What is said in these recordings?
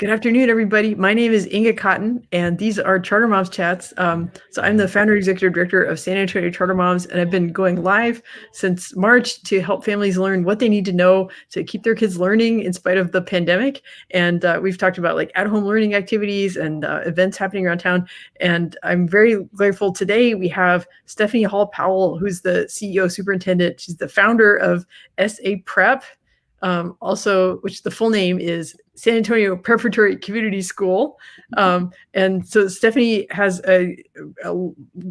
Good afternoon, everybody. My name is Inga Cotton, and these are Charter Moms Chats. So I'm the founder and executive director of San Antonio Charter Moms, and I've been going live since March to help families learn what they need to know to keep their kids learning in spite of the pandemic. And we've talked about like at-home learning activities and events happening around town. And I'm very grateful today we have Stephanie Hall Powell, who's the CEO superintendent. She's the founder of SA Prep. Also, which the full name is San Antonio Preparatory Community School. And so Stephanie has a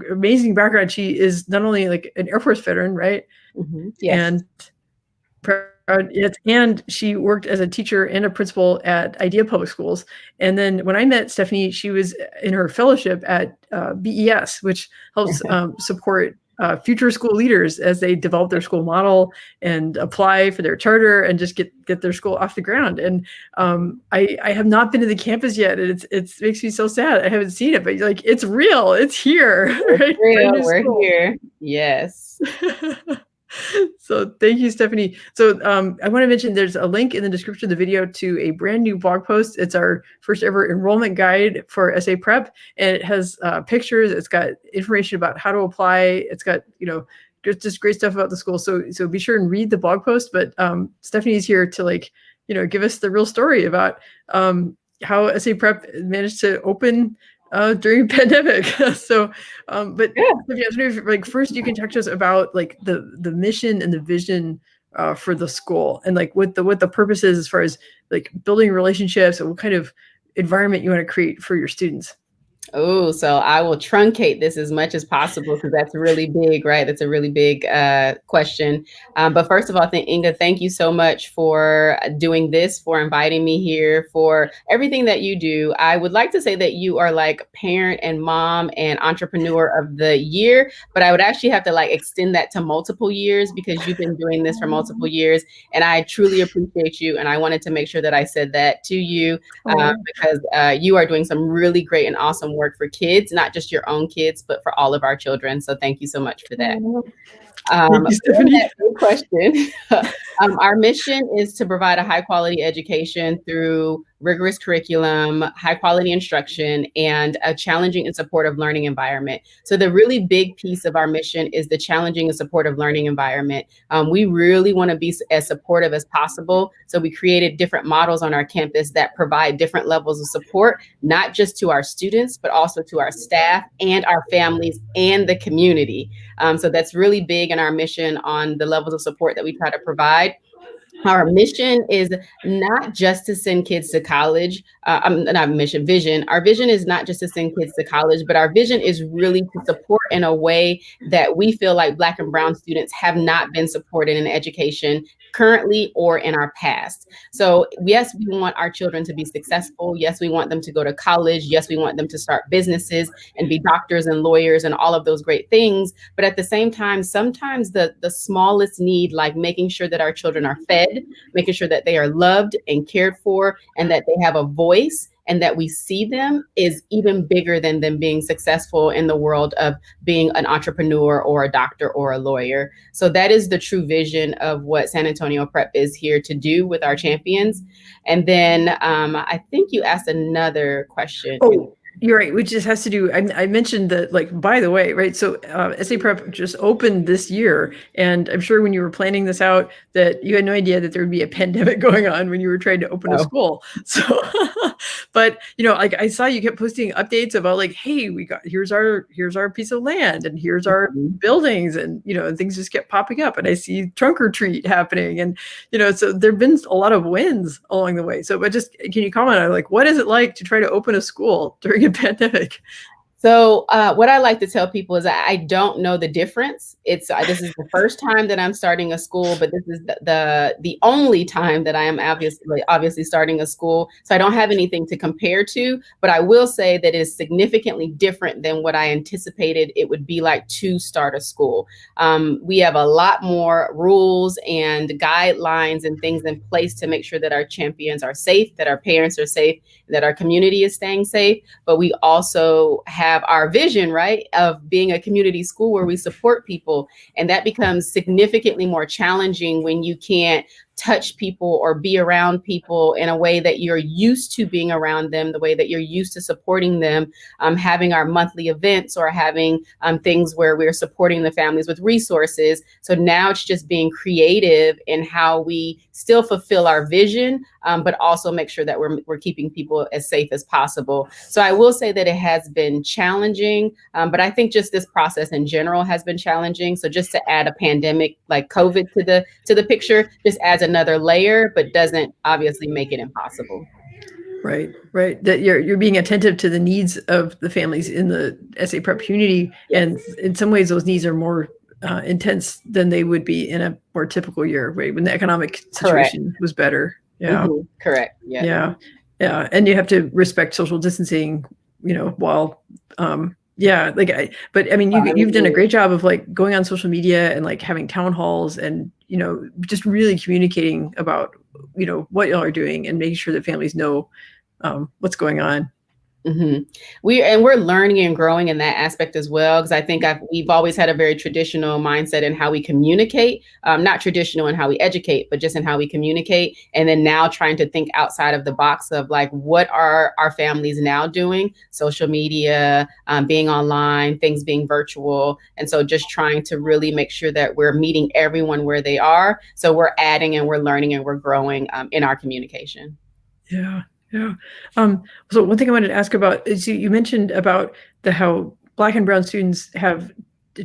amazing background. She is not only like an Air Force veteran, right? Mm-hmm. Yes. And she worked as a teacher and a principal at Idea Public Schools. And then when I met Stephanie, she was in her fellowship at BES, which helps support future school leaders as they develop their school model and apply for their charter and just get their school off the ground. And I have not been to the campus yet. It makes me so sad. I haven't seen it, but like it's real. It's here. It's real. We're here. Yes. So thank you, Stephanie. So I want to mention there's a link in the description of the video to a brand new blog post. It's our first ever enrollment guide for SA Prep, and it has pictures. It's got information about how to apply. It's got, just great stuff about the school. So be sure and read the blog post. But Stephanie's here to give us the real story about how SA Prep managed to open during pandemic. But yeah. First you can talk to us about like the mission and the vision for the school, and like what the purpose is as far as like building relationships and what kind of environment you want to create for your students. Oh, so I will truncate this as much as possible because that's really big, right? That's a really big question. But first of all, Inga, thank you so much for doing this, for inviting me here, for everything that you do. I would like to say that you are like parent and mom and entrepreneur of the year, but I would actually have to like extend that to multiple years because you've been doing this for multiple years. And I truly appreciate you. And I wanted to make sure that I said that to you because you are doing some really great and awesome work for kids, not just your own kids, but for all of our children. So thank you so much for that. Thank you, Stephanie. Good question. Our mission is to provide a high quality education through rigorous curriculum, high quality instruction, and a challenging and supportive learning environment. So the really big piece of our mission is the challenging and supportive learning environment. We really want to be as supportive as possible. So we created different models on our campus that provide different levels of support, not just to our students, but also to our staff and our families and the community. So that's really big in our mission on the levels of support that we try to provide. Our mission is not just to send kids to college. Vision. Our vision is not just to send kids to college, but our vision is really to support in a way that we feel like Black and Brown students have not been supported in education currently or in our past. So yes, we want our children to be successful. Yes, we want them to go to college. Yes, we want them to start businesses and be doctors and lawyers and all of those great things. But at the same time, sometimes the smallest need, like making sure that our children are fed, making sure that they are loved and cared for, and that they have a voice and that we see them, is even bigger than them being successful in the world of being an entrepreneur or a doctor or a lawyer. So that is the true vision of what San Antonio Prep is here to do with our champions. And then I think you asked another question. Oh, you're right, which just has to do, I mentioned that, like, by the way, right, so SA Prep just opened this year, and I'm sure when you were planning this out that you had no idea that there would be a pandemic going on when you were trying to open a school. So, but, like I saw you kept posting updates about like, hey, here's our piece of land, and here's our buildings, and, and things just kept popping up, and I see trunk or treat happening, and, so there've been a lot of wins along the way. So, but just, can you comment on like, what is it like to try to open a school during a pandemic? So what I like to tell people is I don't know the difference. This is the first time that I'm starting a school, but this is the only time that I am obviously starting a school. So I don't have anything to compare to, but I will say that it is significantly different than what I anticipated it would be like to start a school. We have a lot more rules and guidelines and things in place to make sure that our champions are safe, that our parents are safe, that our community is staying safe. But we also have our vision, right, of being a community school where we support people. And that becomes significantly more challenging when you can't touch people or be around people in a way that you're used to being around them, the way that you're used to supporting them, having our monthly events or having things where we're supporting the families with resources. So now it's just being creative in how we still fulfill our vision, but also make sure that we're keeping people as safe as possible. So I will say that it has been challenging, but I think just this process in general has been challenging. So just to add a pandemic like COVID to the picture just adds another layer, but doesn't obviously make it impossible. Right, right. That you're being attentive to the needs of the families in the SA Prep community, Yes. and in some ways, those needs are more intense than they would be in a more typical year, right? When the economic situation Correct. was better. Yeah, Correct. Yeah. yeah, yeah. And you have to respect social distancing, while yeah, but I mean, you've done a great job of like going on social media and like having town halls and just really communicating about what y'all are doing and making sure that families know what's going on. We're learning and growing in that aspect as well, because I think we've always had a very traditional mindset in how we communicate, not traditional in how we educate, but just in how we communicate. And then now trying to think outside of the box of like, what are our families now doing? Social media, being online, things being virtual. And so just trying to really make sure that we're meeting everyone where they are. So we're adding and we're learning and we're growing in our communication. Yeah. Yeah. So one thing I wanted to ask about is you mentioned about how Black and Brown students have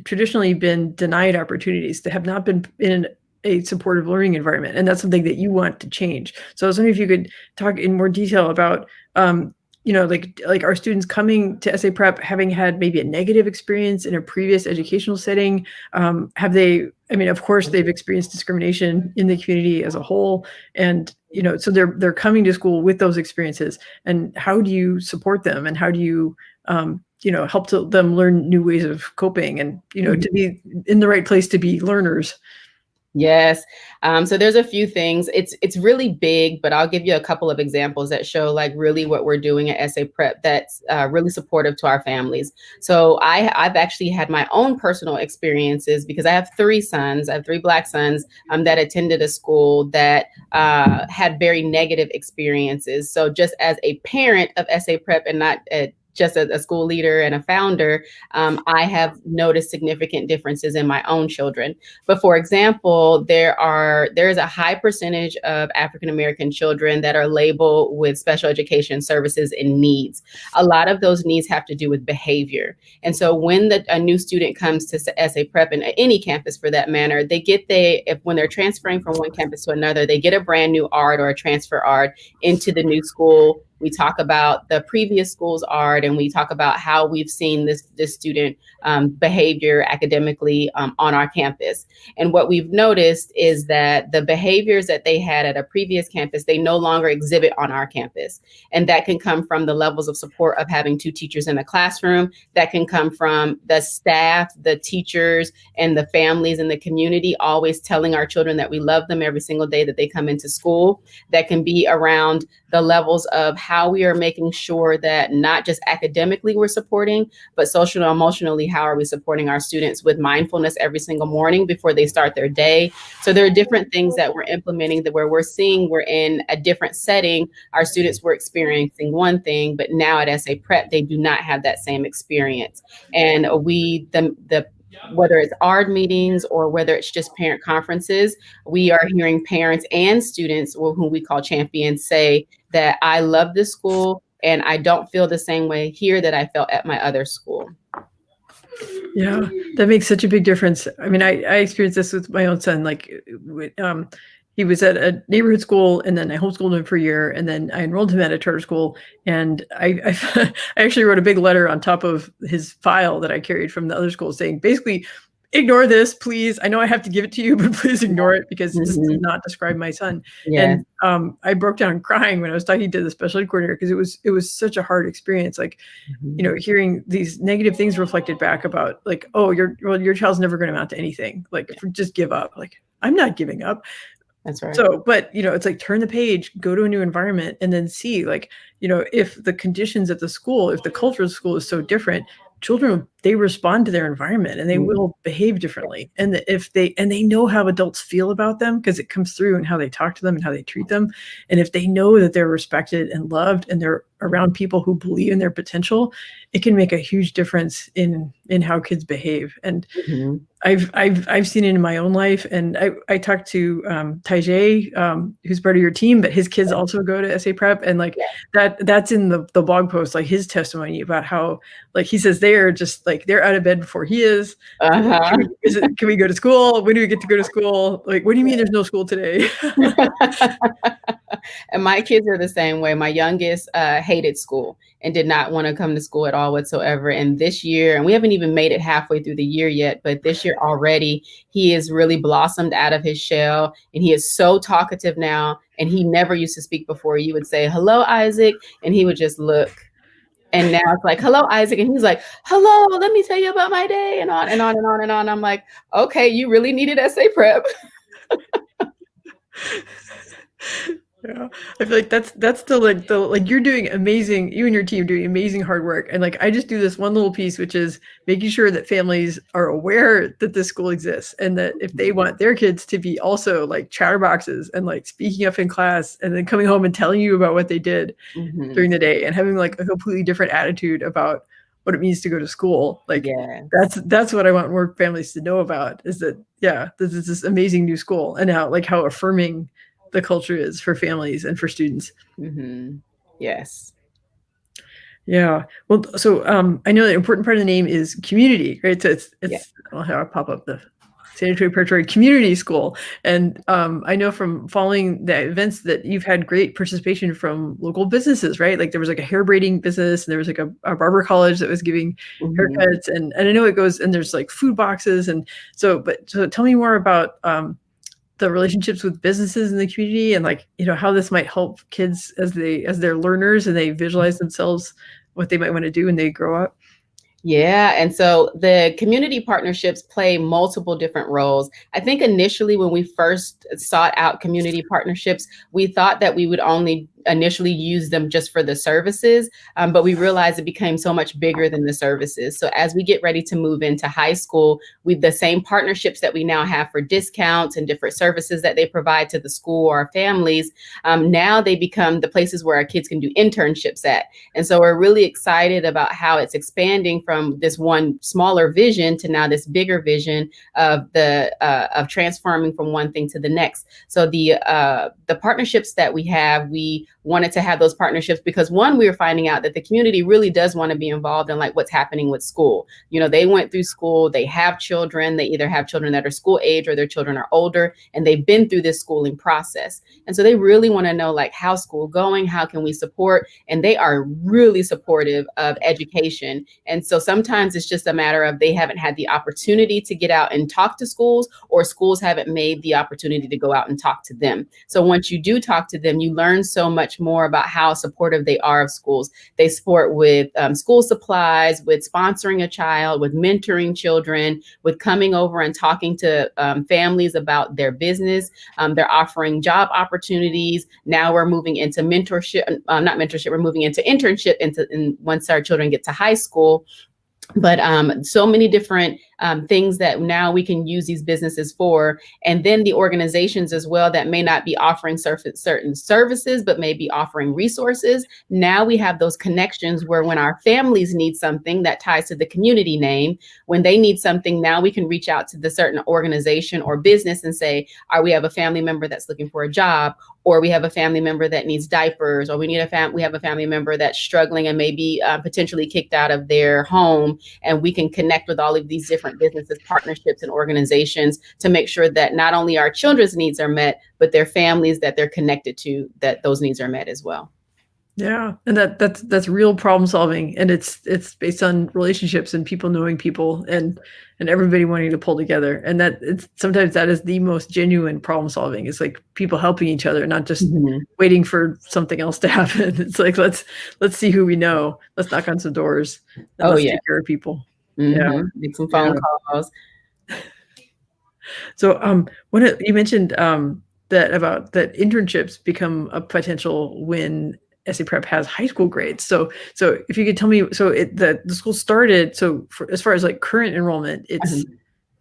traditionally been denied opportunities. They have not been in a supportive learning environment, and that's something that you want to change. So I was wondering if you could talk in more detail about, like our students coming to SA Prep having had maybe a negative experience in a previous educational setting. Have they? I mean, of course, they've experienced discrimination in the community as a whole, and so they're coming to school with those experiences. And how do you support them? And how do you, help them learn new ways of coping and to be in the right place to be learners? Yes. So there's a few things. It's really big, but I'll give you a couple of examples that show like really what we're doing at SA Prep that's really supportive to our families. So I've actually had my own personal experiences because I have three sons. I have three Black sons that attended a school that had very negative experiences. So just as a parent of SA Prep and not just as a school leader and a founder, I have noticed significant differences in my own children. But for example, there is a high percentage of African-American children that are labeled with special education services and needs. A lot of those needs have to do with behavior. And so when a new student comes to SA Prep, and any campus for that matter, when they're transferring from one campus to another, they get a brand new ARD or a transfer ARD into the new school. We talk about the previous school's ARD, and we talk about how we've seen this student behavior academically on our campus. And what we've noticed is that the behaviors that they had at a previous campus, they no longer exhibit on our campus. And that can come from the levels of support of having two teachers in a classroom. That can come from the staff, the teachers, and the families in the community always telling our children that we love them every single day that they come into school. That can be around the levels of how we are making sure that not just academically we're supporting, but social and emotionally, how are we supporting our students with mindfulness every single morning before they start their day. So there are different things that we're implementing that where we're seeing we're in a different setting. Our students were experiencing one thing, but now at SA Prep, they do not have that same experience. And whether it's ARD meetings or whether it's just parent conferences, we are hearing parents and students, whom we call champions, say that I love this school and I don't feel the same way here that I felt at my other school. Yeah, that makes such a big difference. I mean, I experienced this with my own son. Like, he was at a neighborhood school, and then I homeschooled him for a year, and then I enrolled him at a charter school. And I I actually wrote a big letter on top of his file that I carried from the other school saying, basically, ignore this, please. I know I have to give it to you, but please ignore it because this does not describe my son. Yes. And I broke down crying when I was talking to the special ed coordinator because it was such a hard experience. Like, hearing these negative things reflected back about like, oh, your child's never going to amount to anything. Like, just give up. Like, I'm not giving up. That's right. So, but it's like turn the page, go to a new environment, and then see like, if the conditions at the school, if the culture of the school is so different, children, they respond to their environment and they will behave differently. And they know how adults feel about them because it comes through in how they talk to them and how they treat them. And if they know that they're respected and loved and they're around people who believe in their potential, it can make a huge difference in how kids behave. And I've seen it in my own life, and I talked to Tajay, who's part of your team, but his kids also go to SA Prep, and like that's in the blog post, like his testimony about how, like he says they're just like they're out of bed before he is. Can we go to school? When do we get to go to school? Like, what do you mean there's no school today? And my kids are the same way. My youngest hated school and did not want to come to school at all whatsoever. And this year, and we haven't even made it halfway through the year yet, but this year already, he is really blossomed out of his shell. And he is so talkative now. And he never used to speak before. You would say, "Hello, Isaac." And he would just look. And now it's like, "Hello, Isaac." And he's like, "Hello, let me tell you about my day," and on and on and on and on. I'm like, okay, you really needed SA Prep. Yeah, I feel like that's the you're doing amazing. You and your team doing amazing hard work, and like I just do this one little piece, which is making sure that families are aware that this school exists, and that if they want their kids to be also like chatterboxes and like speaking up in class, and then coming home and telling you about what they did during the day, and having like a completely different attitude about what it means to go to school. Like that's what I want more families to know about, is that this is this amazing new school, and how affirming the culture is for families and for students. Yes. Yeah. Well, so I know the important part of the name is community, right? So I'll have it pop up, the Antonio Preparatory Community School. And I know from following the events that you've had great participation from local businesses, right? Like there was like a hair braiding business, and there was like a barber college that was giving haircuts, and I know it goes, and there's like food boxes. And so tell me more about the relationships with businesses in the community, and like, how this might help kids as they're learners and they visualize themselves what they might want to do when they grow up. Yeah. And so the community partnerships play multiple different roles. I think initially when we first sought out community partnerships, we thought that we would only initially use them just for the services, but we realized it became so much bigger than the services. So as we get ready to move into high school, we've the same partnerships that we now have for discounts and different services that they provide to the school or our families. Now they become the places where our kids can do internships at. And so we're really excited about how it's expanding from this one smaller vision to now this bigger vision of of transforming from one thing to the next. So the partnerships that we wanted to have those partnerships because one, we were finding out that the community really does want to be involved in like what's happening with school. They went through school, they have children, they either have children that are school age or their children are older, and they've been through this schooling process. And so they really want to know like how's school going, how can we support? And they are really supportive of education. And so sometimes it's just a matter of they haven't had the opportunity to get out and talk to schools, or schools haven't made the opportunity to go out and talk to them. So once you do talk to them, you learn so much more about how supportive they are of schools. They support with school supplies, with sponsoring a child, with mentoring children, with coming over and talking to families about their business. They're offering job opportunities. Now we're moving into mentorship, not mentorship, we're moving into internship once our children get to high school. But so many different things that now we can use these businesses for. And then the organizations as well that may not be offering certain services, but may be offering resources. Now we have those connections where when our families need something that ties to the community name, when they need something, now we can reach out to the certain organization or business and say, we have a family member that's looking for a job, or we have a family member that needs diapers, or we have a family member that's struggling and maybe potentially kicked out of their home. And we can connect with all of these different businesses, partnerships, and organizations to make sure that not only our children's needs are met, but their families that they're connected to, that those needs are met as well. Yeah, and that's real problem solving, and it's based on relationships and people knowing people, and everybody wanting to pull together, and sometimes that is the most genuine problem solving. It's like people helping each other, not just waiting for something else to happen. It's like let's see who we know, let's knock on some doors, and let's take care of people. Make some phone calls. So you mentioned that internships become a potential win SA Prep has high school grades. So if you could tell me, so the school started, so as far as like current enrollment, it's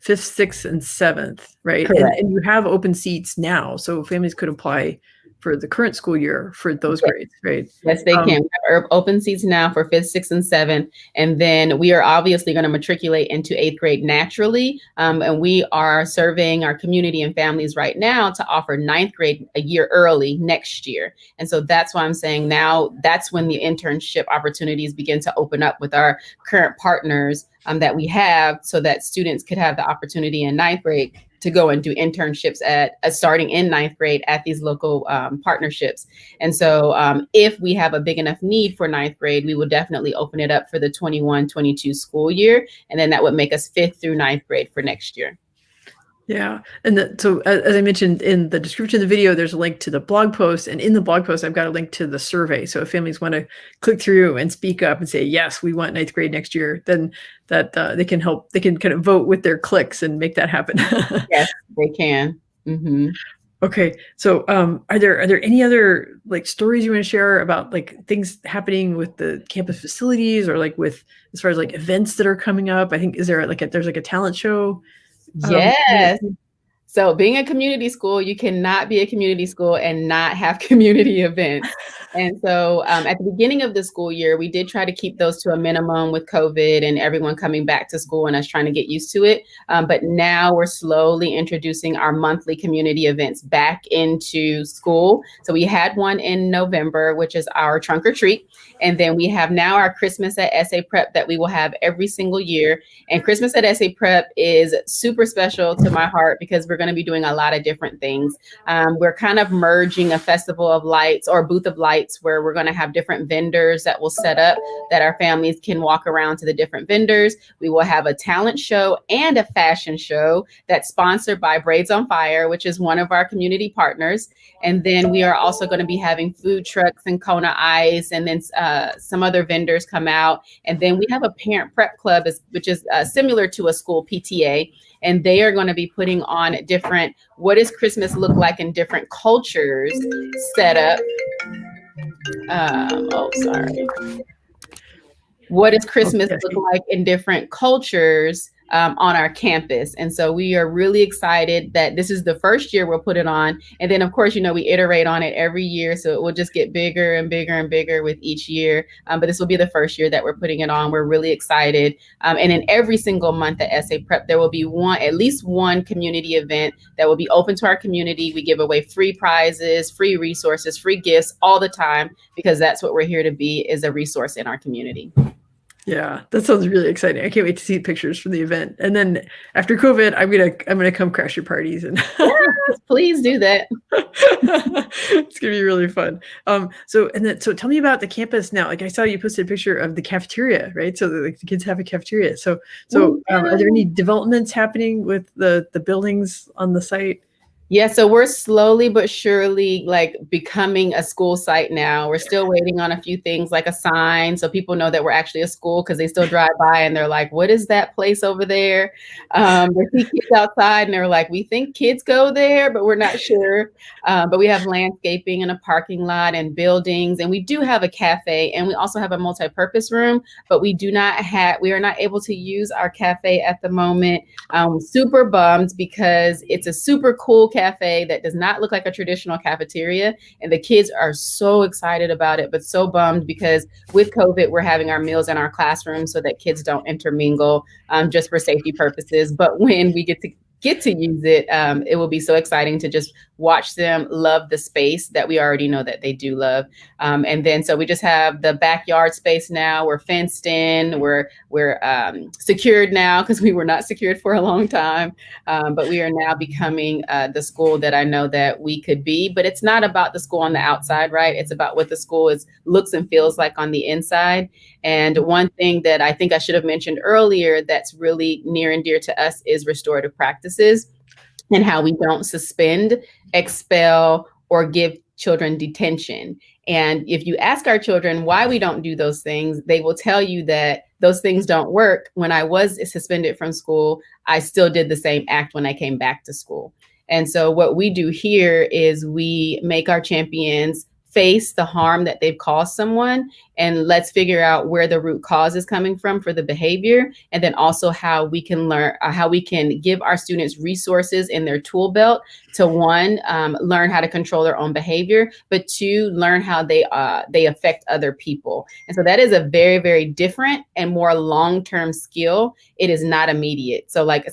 5th, 6th, and 7th, right? And you have open seats now, so families could apply for the current school year for those grades, right? Yes, they can. We have open seats now for 5th, 6th, and 7th. And then we are obviously going to matriculate into 8th grade naturally. And we are surveying our community and families right now to offer 9th grade a year early next year. And so that's why I'm saying now that's when the internship opportunities begin to open up with our current partners that we have, so that students could have the opportunity in 9th grade to go and do internships at starting in 9th grade at these local partnerships. And so if we have a big enough need for 9th grade, we will definitely open it up for the 21-22 school year. And then that would make us 5th through 9th grade for next year. Yeah. And so as I mentioned in the description of the video, there's a link to the blog post. And in the blog post, I've got a link to the survey. So if families want to click through and speak up and say, yes, we want 9th grade next year, then that they can kind of vote with their clicks and make that happen. Yes, they can. Mm-hmm. Okay. So are there any other like stories you want to share about like things happening with the campus facilities, or like with as far as like events that are coming up? I think there's like a talent show. Yes. So being a community school, you cannot be a community school and not have community events. And so at the beginning of the school year, we did try to keep those to a minimum with COVID and everyone coming back to school and us trying to get used to it. But now we're slowly introducing our monthly community events back into school. So we had one in November, which is our trunk or treat. And then we have now our Christmas at SA Prep that we will have every single year. And Christmas at SA Prep is super special to my heart because we're going to be doing a lot of different things. We're kind of merging a festival of lights or booth of lights where we're going to have different vendors that will set up that our families can walk around to the different vendors. We will have a talent show and a fashion show that's sponsored by Braids on Fire, which is one of our community partners. And then we are also going to be having food trucks and Kona Ice, and then some other vendors come out. And then we have a parent prep club, which is similar to a school PTA. And they are going to be putting on different, what does Christmas look like in different cultures set up. What does Christmas look like in different cultures on our campus? And so we are really excited that this is the first year we'll put it on. And then, of course, we iterate on it every year. So it will just get bigger and bigger and bigger with each year. But this will be the first year that we're putting it on. We're really excited. And in every single month at SA Prep, there will be at least one community event that will be open to our community. We give away free prizes, free resources, free gifts all the time, because that's what we're here to be, is a resource in our community. Yeah, that sounds really exciting. I can't wait to see pictures from the event. And then after COVID, I'm gonna come crash your parties, and yes, please do that. It's gonna be really fun. So tell me about the campus now. Like I saw you posted a picture of the cafeteria, right? So the kids have a cafeteria. So are there any developments happening with the buildings on the site? Yeah, so we're slowly but surely like becoming a school site now. We're still waiting on a few things like a sign so people know that we're actually a school, because they still drive by and they're like, what is that place over there? They see kids outside and they're like, we think kids go there, but we're not sure. But we have landscaping and a parking lot and buildings, and we do have a cafe, and we also have a multi-purpose room, but we are not able to use our cafe at the moment. Super bummed, because it's a super cool cafe that does not look like a traditional cafeteria, and the kids are so excited about it, but so bummed because with COVID we're having our meals in our classroom so that kids don't intermingle, just for safety purposes. But when we get to use it, it will be so exciting to just watch them love the space that we already know that they do love. And then so we just have the backyard space now. We're fenced in. We're secured now, because we were not secured for a long time. But we are now becoming the school that I know that we could be. But it's not about the school on the outside, right? It's about what the school looks and feels like on the inside. And one thing that I think I should have mentioned earlier that's really near and dear to us is restorative practices, and how we don't suspend, expel, or give children detention. And if you ask our children why we don't do those things, they will tell you that those things don't work. When I was suspended from school, I still did the same act when I came back to school. And so what we do here is we make our champions face the harm that they've caused someone, and let's figure out where the root cause is coming from for the behavior, and then also how we can learn, how we can give our students resources in their tool belt to, one, learn how to control their own behavior, but two, learn how they affect other people. And so that is a very, very different and more long-term skill. It is not immediate. So like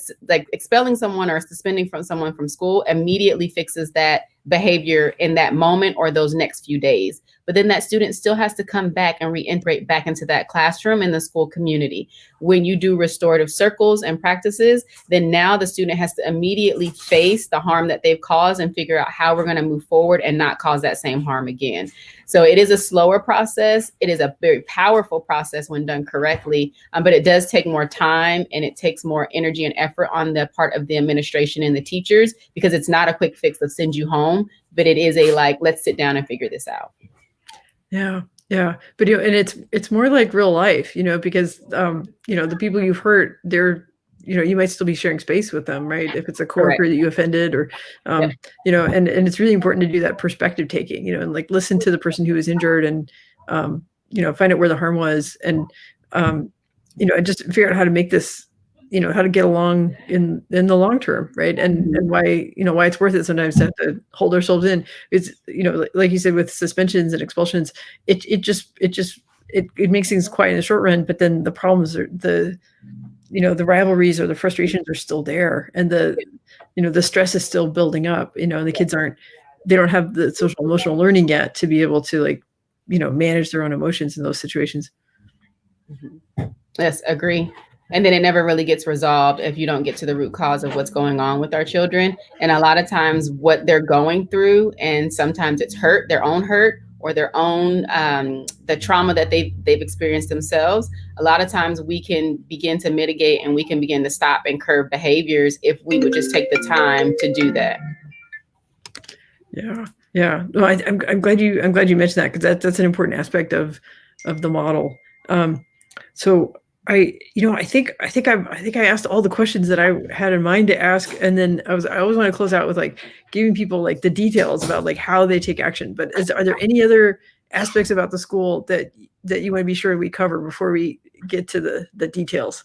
expelling someone or suspending someone from school immediately fixes that behavior in that moment or those next few days. But then that student still has to come back and reintegrate back into that classroom and the school community. When you do restorative circles and practices, then now the student has to immediately face the harm that they've caused and figure out how we're going to move forward and not cause that same harm again. So it is a slower process. It is a very powerful process when done correctly, but it does take more time, and it takes more energy and effort on the part of the administration and the teachers, because it's not a quick fix of send you home, but it is a like, let's sit down and figure this out. Yeah. Yeah. But, and it's more like real life, because, the people you've hurt, they're, you might still be sharing space with them, right? If it's a coworker that you offended, or, and it's really important to do that perspective taking, and like listen to the person who was injured, and, find out where the harm was, and, and just figure out how to make this, how to get along in the long term, right? And why, why it's worth it sometimes to have to hold ourselves in. It's, like you said, with suspensions and expulsions, it makes things quiet in the short run, but then the problems are the rivalries or the frustrations are still there, and the stress is still building up, and the kids they don't have the social emotional learning yet to be able to manage their own emotions in those situations. Yes, agree. And then it never really gets resolved if you don't get to the root cause of what's going on with our children. And a lot of times what they're going through, and sometimes it's their own hurt, or their own, the trauma that they've experienced themselves. A lot of times we can begin to mitigate, and we can begin to stop and curb behaviors if we would just take the time to do that. Yeah. Yeah. No, I'm glad you mentioned that, because that's an important aspect of the model. So I think I asked all the questions that I had in mind to ask, and then I always want to close out with giving people the details about how they take action. But are there any other aspects about the school that you want to be sure we cover before we get to the details?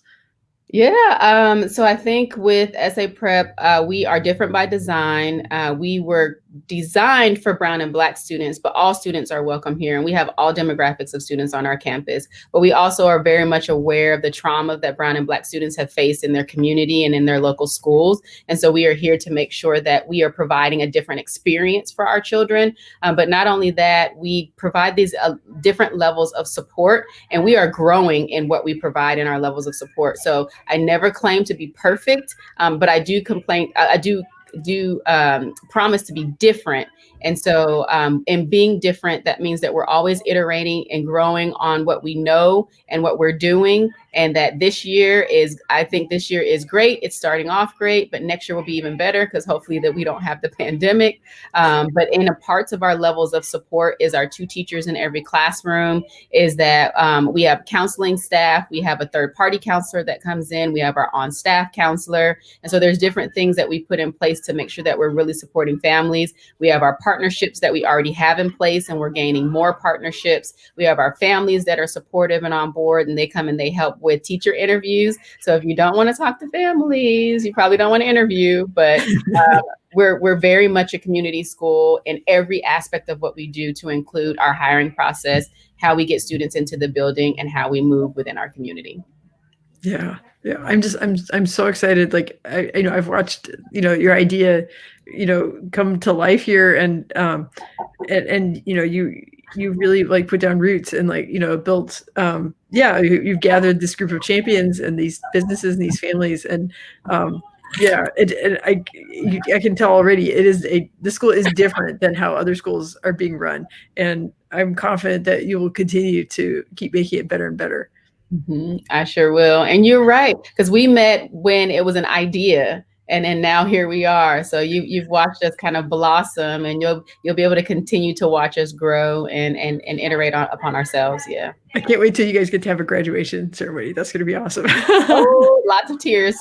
Yeah. So I think with SA Prep, we are different by design. We were designed for brown and black students, but all students are welcome here. And we have all demographics of students on our campus. But we also are very much aware of the trauma that brown and black students have faced in their community and in their local schools. And so we are here to make sure that we are providing a different experience for our children. But not only that, we provide these different levels of support, and we are growing in what we provide in our levels of support. So I never claim to be perfect, but I do promise to be different. And so in being different, that means that we're always iterating and growing on what we know and what we're doing. And that I think this year is great. It's starting off great, but next year will be even better, because hopefully that we don't have the pandemic. But in a parts of our levels of support is our 2 teachers in every classroom, is that we have counseling staff. We have a third-party counselor that comes in. We have our on-staff counselor. And so there's different things that we put in place to make sure that we're really supporting families. We have our partnerships that we already have in place, and we're gaining more partnerships. We have our families that are supportive and on board, and they come and they help with teacher interviews. So if you don't want to talk to families, you probably don't want to interview, but we're very much a community school in every aspect of what we do, to include our hiring process, how we get students into the building, and how we move within our community. Yeah. Yeah. I'm so excited. I've watched, your idea, come to life here, and you really put down roots, and built, you've gathered this group of champions and these businesses and these families. And, I can tell already this school is different than how other schools are being run. And I'm confident that you will continue to keep making it better and better. Mm-hmm. I sure will. And you're right, because we met when it was an idea, and then now here we are. So you've watched us kind of blossom, and you'll be able to continue to watch us grow and iterate upon ourselves. Yeah. I can't wait till you guys get to have a graduation ceremony. That's going to be awesome. Oh, lots of tears.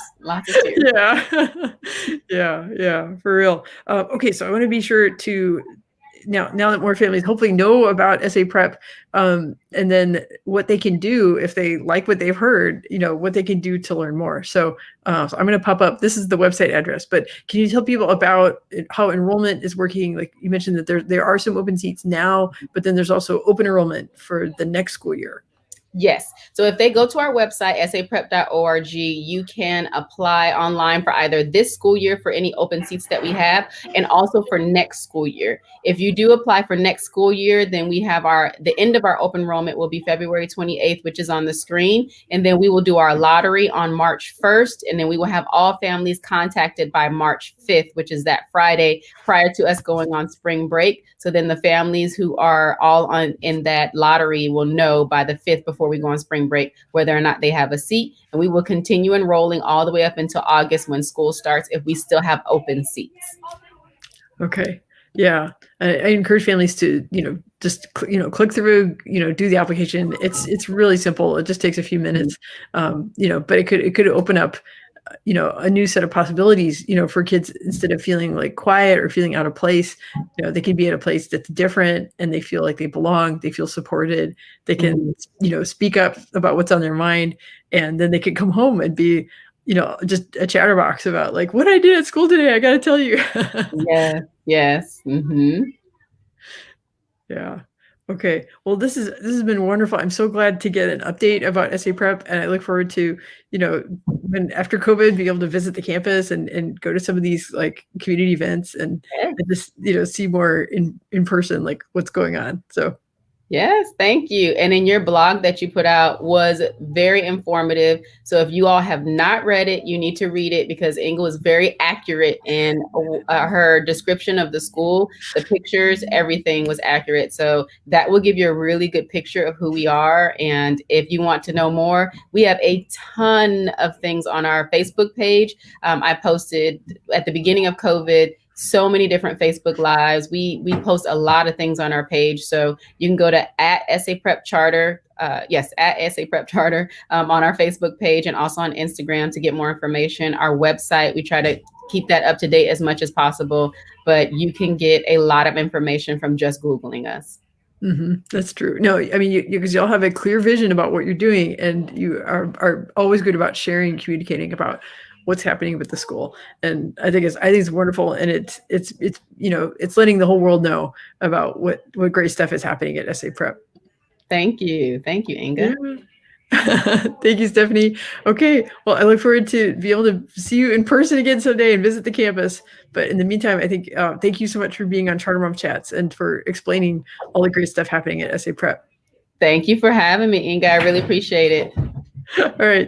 Yeah. Yeah. For real. Okay. So I want to be sure to now that more families hopefully know about SA Prep, and then what they can do if they like what they've heard, what they can do to learn more. So, so I'm going to pop up. This is the website address, but can you tell people about how enrollment is working? Like you mentioned that there are some open seats now, but then there's also open enrollment for the next school year. Yes. So if they go to our website, saprep.org, you can apply online for either this school year for any open seats that we have, and also for next school year. If you do apply for next school year, then we have the end of our open enrollment will be February 28th, which is on the screen. And then we will do our lottery on March 1st. And then we will have all families contacted by March 5th, which is that Friday prior to us going on spring break. So then the families who are all in that lottery will know by the 5th before we go on spring break whether or not they have a seat. And we will continue enrolling all the way up until August when school starts if we still have open seats. Okay. Yeah. I encourage families to, just, click through, do the application. It's really simple. It just takes a few minutes, but it could open up, a new set of possibilities, for kids. Instead of feeling like quiet or feeling out of place, they can be at a place that's different and they feel like they belong, they feel supported, they can, speak up about what's on their mind, and then they can come home and be, just a chatterbox about like what I did at school today. I got to tell you. Yeah. Yes. Mm-hmm. Yeah. Okay. Well, this has been wonderful. I'm so glad to get an update about SA Prep, and I look forward to, when after COVID, be able to visit the campus and go to some of these like community events and just, see more in person, like what's going on. So. Yes, thank you. And in your blog that you put out was very informative. So if you all have not read it, you need to read it because Inga was very accurate in her description of the school. The pictures, everything was accurate. So that will give you a really good picture of who we are. And if you want to know more, we have a ton of things on our Facebook page. I posted at the beginning of COVID so many different Facebook lives. We post a lot of things on our page. So you can go to @SA Prep Charter. @SA Prep Charter on our Facebook page and also on Instagram to get more information. Our website, we try to keep that up to date as much as possible, but you can get a lot of information from just Googling us. Mm-hmm. That's true. No, I mean, because you all have a clear vision about what you're doing, and you are always good about sharing and communicating about what's happening with the school. And I think it's wonderful. And it's letting the whole world know about what great stuff is happening at SA Prep. Thank you. Thank you, Inga. Yeah. Thank you, Stephanie. Okay. Well, I look forward to be able to see you in person again someday and visit the campus. But in the meantime, I think, thank you so much for being on Charter Mom Chats and for explaining all the great stuff happening at SA Prep. Thank you for having me, Inga. I really appreciate it. All right.